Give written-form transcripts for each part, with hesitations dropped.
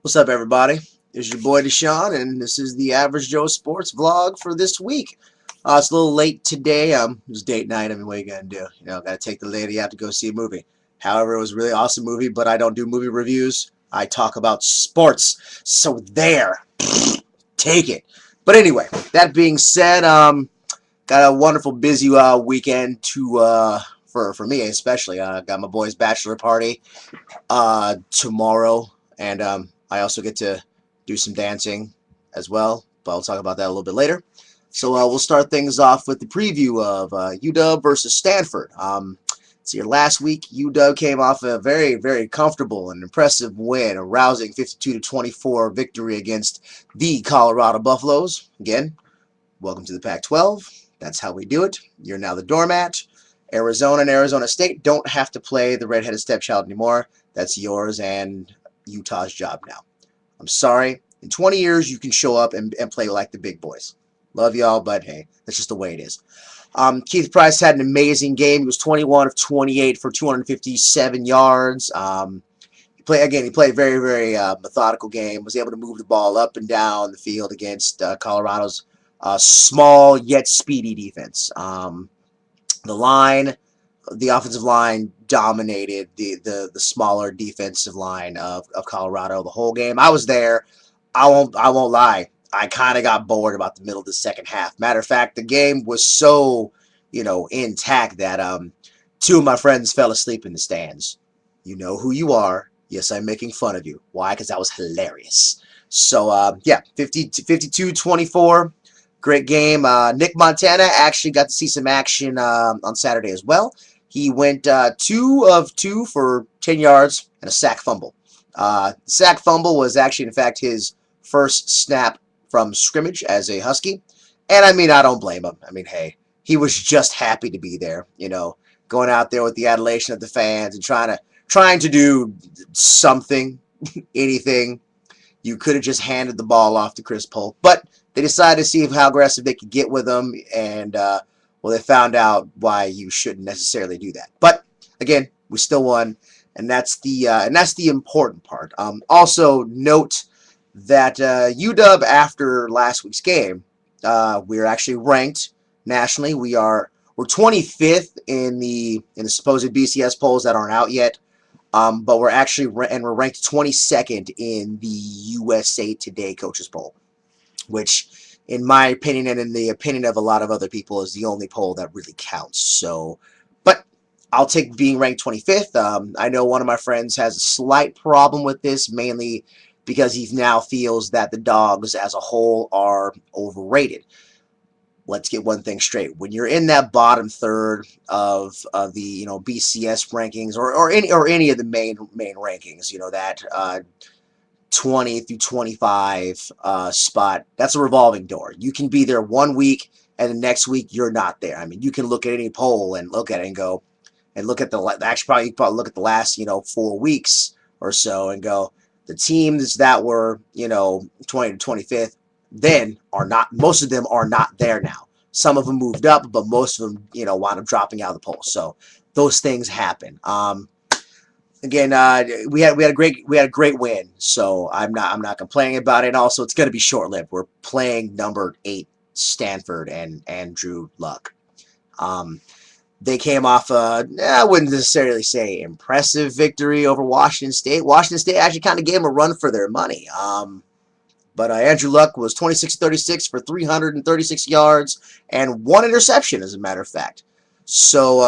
What's up, everybody? This is your boy DeeDeeJuan, and this is the Average Joe Sports vlog for this week. It's a little late today. It's date night. I mean, what are you gonna do? Gotta take the lady out to go see a movie. However, it was a really awesome movie, but I don't do movie reviews. I talk about sports. So there, take it. But anyway, that being said, got a wonderful busy weekend for me especially. Got my boy's bachelor party tomorrow, and I also get to do some dancing as well, but I'll talk about that a little bit later. So we'll start things off with the preview of UW versus Stanford. So your last week, UW came off a very, very comfortable and impressive win, a rousing 52-24 victory against the Colorado Buffaloes. Again, welcome to the Pac-12. That's how we do it. You're now the doormat. Arizona and Arizona State don't have to play the redheaded stepchild anymore. That's yours and Utah's job now. I'm sorry. In 20 years, you can show up and play like the big boys. Love y'all, but hey, that's just the way it is. Keith Price had an amazing game. He was 21 of 28 for 257 yards. He played a very, very methodical game. Was able to move the ball up and down the field against Colorado's small yet speedy defense. The offensive line dominated the smaller defensive line of Colorado the whole game. I was there. I won't lie. I kind of got bored about the middle of the second half. Matter of fact, the game was so intact that two of my friends fell asleep in the stands. You know who you are. Yes, I'm making fun of you. Why? Because that was hilarious. So yeah, 52-24. Great game. Nick Montana actually got to see some action on Saturday as well. He went 2 of 2 for 10 yards and a sack fumble. Sack fumble was actually, in fact, his first snap from scrimmage as a Husky. And I mean, I don't blame him. I mean, hey, he was just happy to be there, going out there with the adulation of the fans and trying to do something, anything. You could have just handed the ball off to Chris Polk, but they decided to see how aggressive they could get with him, and well, they found out why you shouldn't necessarily do that. But again, we still won, and that's the important part. Also, note that UW after last week's game, we're actually ranked nationally. We're 25th in the supposed BCS polls that aren't out yet. But we're ranked 22nd in the USA Today coaches poll, which, in my opinion and in the opinion of a lot of other people, is the only poll that really counts. So, but I'll take being ranked 25th. I know one of my friends has a slight problem with this, mainly because he now feels that the Dogs as a whole are overrated. Let's get one thing straight. When you're in that bottom third of the BCS rankings or any of the main rankings, that 20 through 25 spot, that's a revolving door. You can be there one week and the next week you're not there. I mean, you can look at any poll and look at it and go and look at probably look at the last 4 weeks or so and go, the teams that were 20 to 25th then are not, most of them are not there now. Some of them moved up, but most of them, wound up dropping out of the poll. So those things happen. Again, we had a great win. So I'm not complaining about it. And also, it's going to be short-lived. We're playing number 8 Stanford and Andrew Luck. They came off I wouldn't necessarily say impressive victory over Washington State. Washington State actually kind of gave them a run for their money. But Andrew Luck was 26-36 for 336 yards and 1 interception, as a matter of fact. So,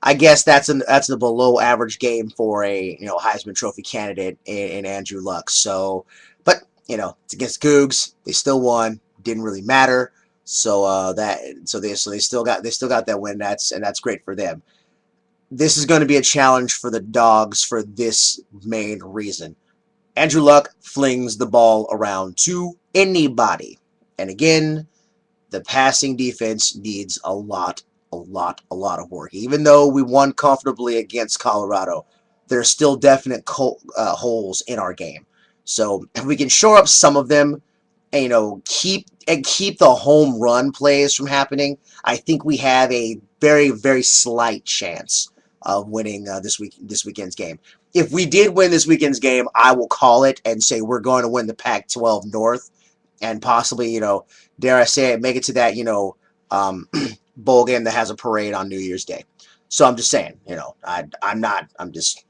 I guess that's a below average game for a Heisman Trophy candidate in Andrew Luck. So, but it's against Cougs. They still won. Didn't really matter. So they still got that win. That's great for them. This is going to be a challenge for the Dogs for this main reason. Andrew Luck flings the ball around to anybody. And again, the passing defense needs a lot of work. Even though we won comfortably against Colorado, there's still definite holes in our game. So if we can shore up some of them, and, keep the home run plays from happening, I think we have a very, very slight chance of winning this weekend's game. if we did win this weekend's game, I will call it and say we're going to win the Pac-12 North and possibly, dare I say it, make it to that, bowl game that has a parade on New Year's Day. So I'm just saying, I'm just,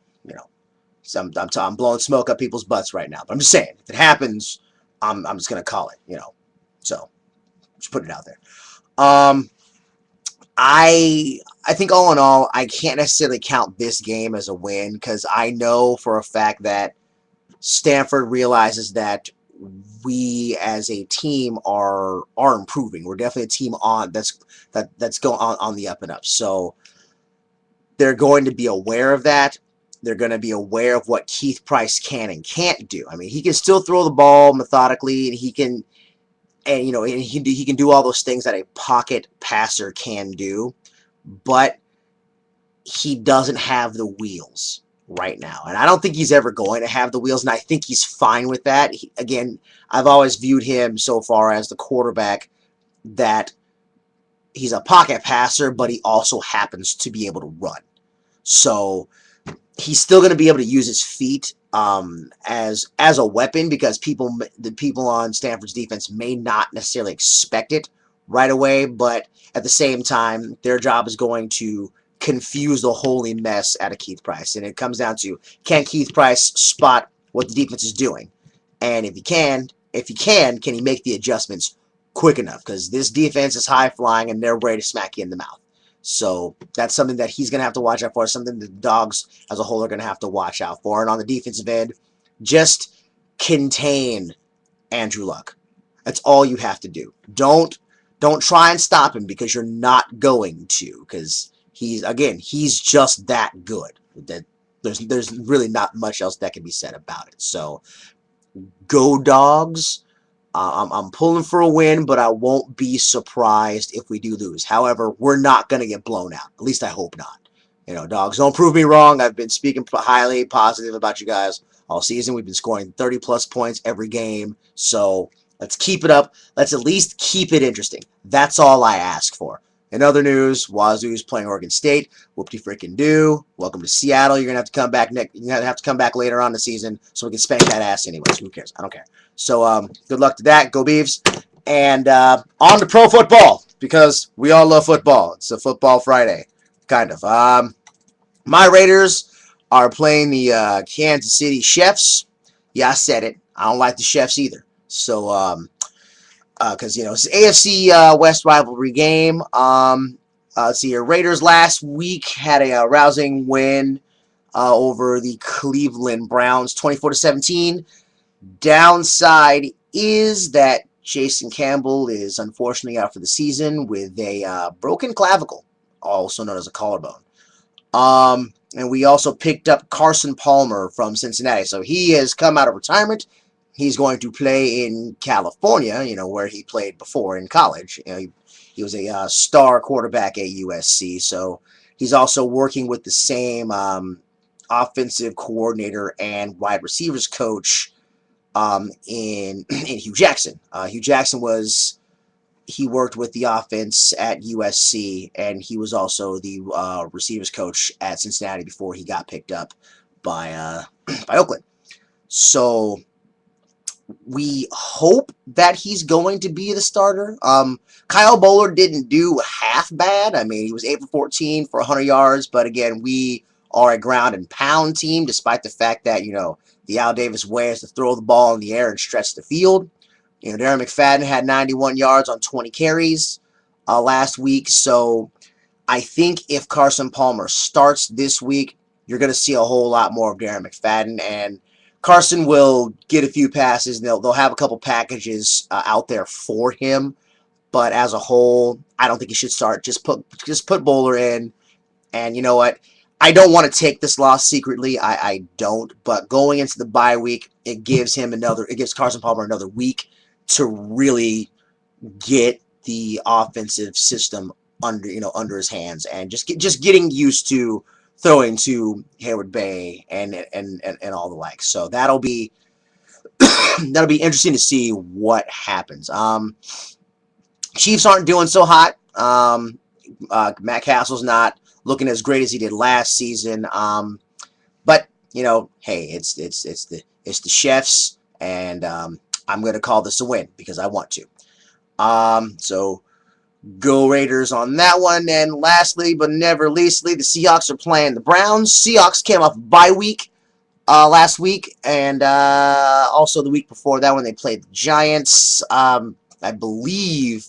so I'm blowing smoke up people's butts right now. But I'm just saying, if it happens, I'm just going to call it, So just put it out there. I think all in all, I can't necessarily count this game as a win because I know for a fact that Stanford realizes that we as a team are improving. We're definitely a team that's going on the up and up. So they're going to be aware of that. They're going to be aware of what Keith Price can and can't do. I mean, he can still throw the ball methodically, and he can do all those things that a pocket passer can do, but he doesn't have the wheels right now. And I don't think he's ever going to have the wheels, and I think he's fine with that. Again, I've always viewed him so far as the quarterback that he's a pocket passer, but he also happens to be able to run. So he's still going to be able to use his feet as a weapon because the people on Stanford's defense may not necessarily expect it right away, but at the same time, their job is going to confuse the holy mess out of Keith Price. And it comes down to, can Keith Price spot what the defense is doing? And if he can, can he make the adjustments quick enough? Because this defense is high flying and they're ready to smack you in the mouth. So that's something that he's going to have to watch out for, something the Dogs as a whole are going to have to watch out for. And on the defensive end, just contain Andrew Luck. That's all you have to do. Don't try and stop him because you're not going to, because he's just that good. There's really not much else that can be said about it. So go Dogs. I'm pulling for a win, but I won't be surprised if we do lose. However, we're not going to get blown out. At least I hope not. Dogs, don't prove me wrong. I've been speaking highly positive about you guys all season. We've been scoring 30-plus points every game. So let's keep it up. Let's at least keep it interesting. That's all I ask for. In other news, Wazoo's playing Oregon State. Whoop-de-frickin-do. Welcome to Seattle. You're gonna have to come back You're gonna have to come back later on in the season so we can spank that ass anyways. Who cares? I don't care. So good luck to that. Go Beavs. And on to pro football because we all love football. It's a football Friday, kind of. My Raiders are playing the Kansas City Chiefs. Yeah, I said it. I don't like the Chiefs either. So because it's an AFC West rivalry game. Let's see here. Raiders last week had a rousing win over the Cleveland Browns, 24-17. Downside is that Jason Campbell is unfortunately out for the season with a broken clavicle, also known as a collarbone. And we also picked up Carson Palmer from Cincinnati, so he has come out of retirement. He's going to play in California, where he played before in college. He was a star quarterback at USC, so he's also working with the same offensive coordinator and wide receivers coach in Hugh Jackson. Hugh Jackson worked with the offense at USC, and he was also the receivers coach at Cincinnati before he got picked up by Oakland. So we hope that he's going to be the starter. Kyle Bowler didn't do half bad. I mean, he was 8 for 14 for 100 yards, but again, we are a ground and pound team, despite the fact that, the Al Davis way is to throw the ball in the air and stretch the field. Darren McFadden had 91 yards on 20 carries last week, so I think if Carson Palmer starts this week, you're going to see a whole lot more of Darren McFadden, and Carson will get a few passes, and they'll have a couple packages out there for him. But as a whole, I don't think he should start. Just put Bowler in. And you know what? I don't want to take this loss secretly. I don't. But going into the bye week, it gives Carson Palmer another week to really get the offensive system under his hands and just getting used to throwing to Hayward Bay and all the like. So that'll be interesting to see what happens. Chiefs aren't doing so hot. Matt Castle's not looking as great as he did last season. But hey, it's the chefs, and I'm gonna call this a win because I want to. So go Raiders on that one. And lastly, but never leastly, the Seahawks are playing the Browns. Seahawks came off bye week last week, and also the week before that when they played the Giants. I believe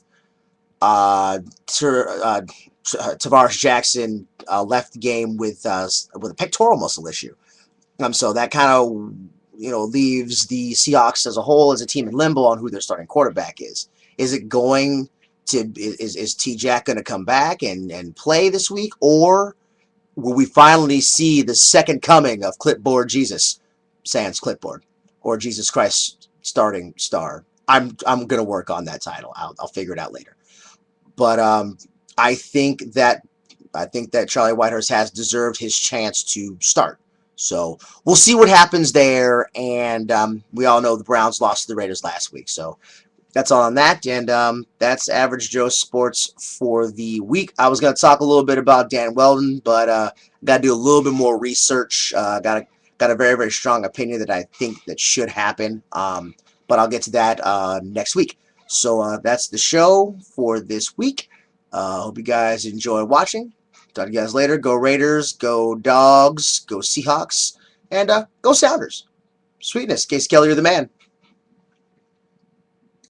Tavares Jackson left the game with a pectoral muscle issue. So that kind of leaves the Seahawks as a whole as a team in limbo on who their starting quarterback is. Is it going to is T Jack going to come back and play this week, or will we finally see the second coming of Clipboard Jesus, sans clipboard, or Jesus Christ starting star? I'm gonna work on that title. I'll figure it out later. But I think that Charlie Whitehurst has deserved his chance to start. So we'll see what happens there. And we all know the Browns lost to the Raiders last week. So that's all on that. And that's Average Joe Sports for the week. I was going to talk a little bit about Dan Weldon, but got to do a little bit more research. Got a very, very strong opinion that I think that should happen. But I'll get to that next week. So that's the show for this week. Hope you guys enjoy watching. Talk to you guys later. Go Raiders, go Dogs, go Seahawks, and go Sounders. Sweetness. Case Kelly, you're the man.